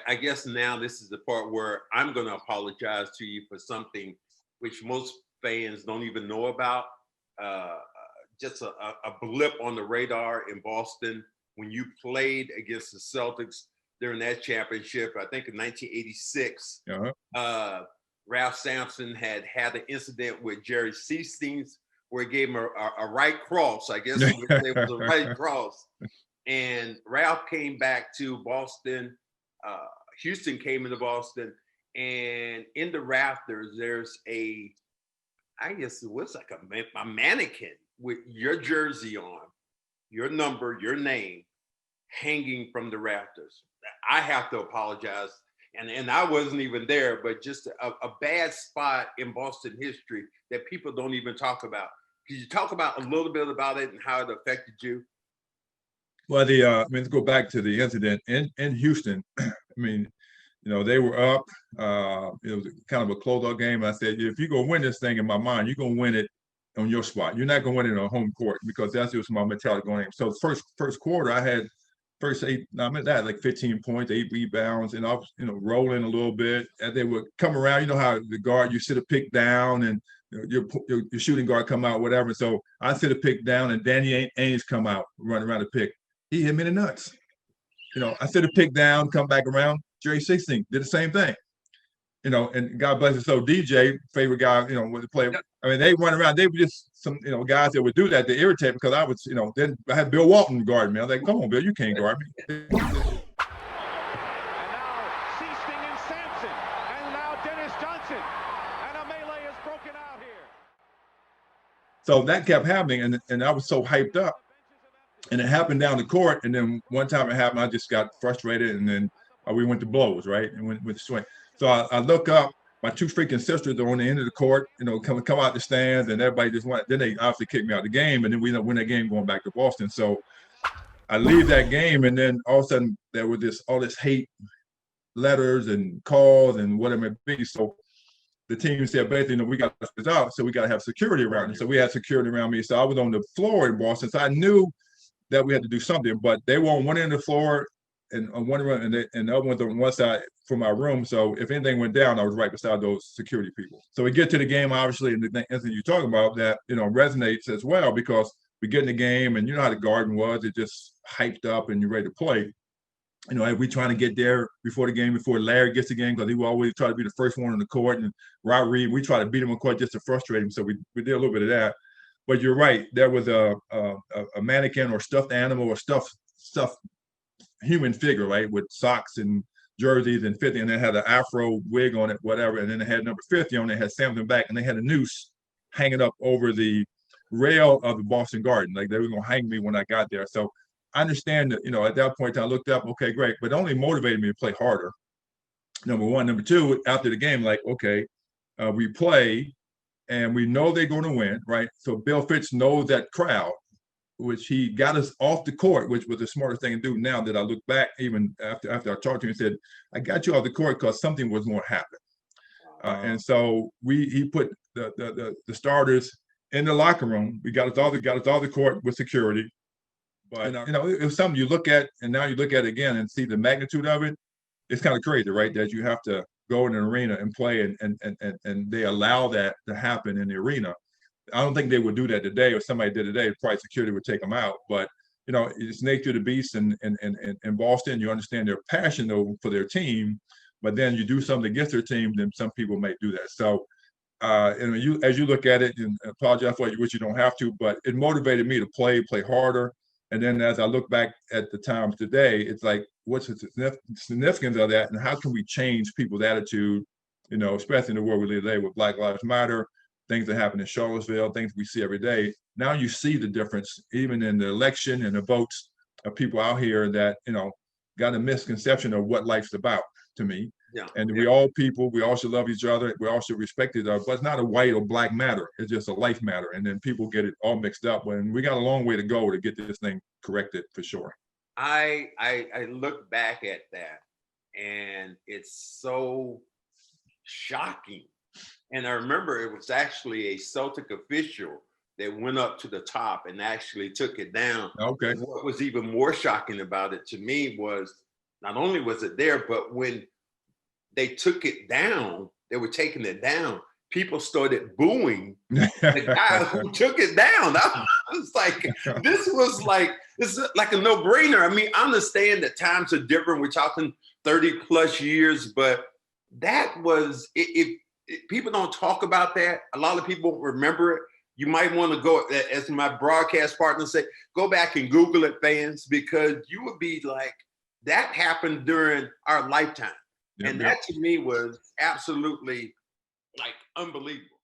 I guess now this is the part where I'm going to apologize to you for something which most fans don't even know about. Just a blip on the radar in Boston when you played against the Celtics during that championship, I think in 1986. Ralph Sampson had an incident with Jerry Sichting where he gave him a right cross. I guess you would say it was a right cross. And Ralph came back to Boston. Houston came into Boston. And in the rafters, there's I guess it was like a mannequin with your jersey on, your number, your name, hanging from the rafters. I have to apologize. And I wasn't even there, but just a bad spot in Boston history that people don't even talk about. Could you talk about a little bit about it and how it affected you? Well, let's go back to the incident in Houston. I mean, they were up. It was kind of a close-out game. I said, if you're going to win this thing, in my mind, you're going to win it on your spot. You're not going to win it on home court because that's just my mentality going in. So first quarter, I had like 15 points, 8 rebounds, and I was, rolling a little bit. And they would come around. You know how the guard, you sit a pick down and your shooting guard come out, whatever. So I sit a pick down and Danny Ainge come out, run around the pick. He hit me in the nuts. I sit a pick down, come back around. Jerry Sichting did the same thing. And God bless it. So DJ, favorite guy, with the play. I mean, they run around. They were just some, guys that would do that to irritate me because I was, then I had Bill Walton guard me. I was like, come on, Bill, you can't guard me. And now Sichting and Sampson, and now Dennis Johnson, and a melee is broken out here. So that kept happening, and I was so hyped up. And it happened down the court, and then one time it happened, I just got frustrated, and then we went to blows, right? And went with the swing. So I look up, my 2 freaking sisters are on the end of the court, come out the stands, and everybody just went. Then they obviously kicked me out of the game, and then we win that game going back to Boston. So I leave that game, and then all of a sudden there was all this hate letters and calls and whatever it may be. So the team said, basically, we got this out, so we got to have security around it. So we had security around me. So I was on the floor in Boston, so I knew that we had to do something, but they were on one end of the floor and on one room, and the other one's on one side for my room. So if anything went down, I was right beside those security people. So we get to the game, obviously, and the thing you're talking about that, resonates as well because we get in the game and you know how the Garden was, it just hyped up and you're ready to play. We trying to get there before the game, before Larry gets the game, because he will always try to be the first one on the court. And Rod Reed, we try to beat him on court just to frustrate him. So we did a little bit of that. But you're right. There was a mannequin or stuffed animal or stuffed human figure, right, with socks and jerseys and 50, and they had an afro wig on it, whatever. And then they had number 50 on it, had Sampson back, and they had a noose hanging up over the rail of the Boston Garden. Like they were going to hang me when I got there. So I understand that, at that point I looked up, okay, great. But it only motivated me to play harder. Number one. Number two, after the game, like, okay, we play and we know they're going to win, right? So Bill Fitz knows that crowd, which he got us off the court, which was the smartest thing to do now that I look back, even after I talked to him and said, I got you off the court because something was going to happen. And so he put the starters in the locker room. We got us all the court with security. But, it was something you look at, and now you look at it again and see the magnitude of it. It's kind of crazy, right? That you have to go in an arena and play, and they allow that to happen in the arena. I don't think they would do that today, or somebody did today, probably security would take them out. But, it's nature of the beast in Boston. You understand their passion, though, for their team. But then you do something against their team, then some people may do that. So, and as you look at it, and apologize for it, which you don't have to, but it motivated me to play harder. And then as I look back at the times today, it's like, what's the significance of that? And how can we change people's attitude, especially in the world we live today with Black Lives Matter, things that happen in Charlottesville, things we see every day. Now you see the difference, even in the election and the votes of people out here that, got a misconception of what life's about, to me. Yeah. And we all people, we all should love each other. We all should respect each other, but it's not a white or black matter. It's just a life matter. And then people get it all mixed up when we got a long way to go to get this thing corrected for sure. I look back at that and it's so shocking. And I remember it was actually a Celtic official that went up to the top and actually took it down. Okay. And what was even more shocking about it to me was not only was it there, but when they took it down, they were taking it down, people started booing the guy who took it down. I was like, this is like a no-brainer. I mean, I understand that times are different. We're talking 30 plus years, but that was, if people don't talk about that, a lot of people won't remember it. You might want to go, as my broadcast partner said, go back and Google it, fans, because you would be like, that happened during our lifetime. And that to me was absolutely like unbelievable.